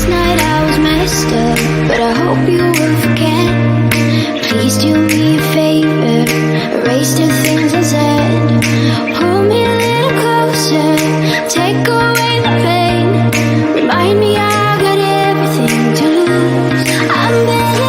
Last night I was messed up, but I hope you will forget. Please do me a favor, erase the things I said. Pull me a little closer, take away the pain. Remind me I got everything to lose. I'm better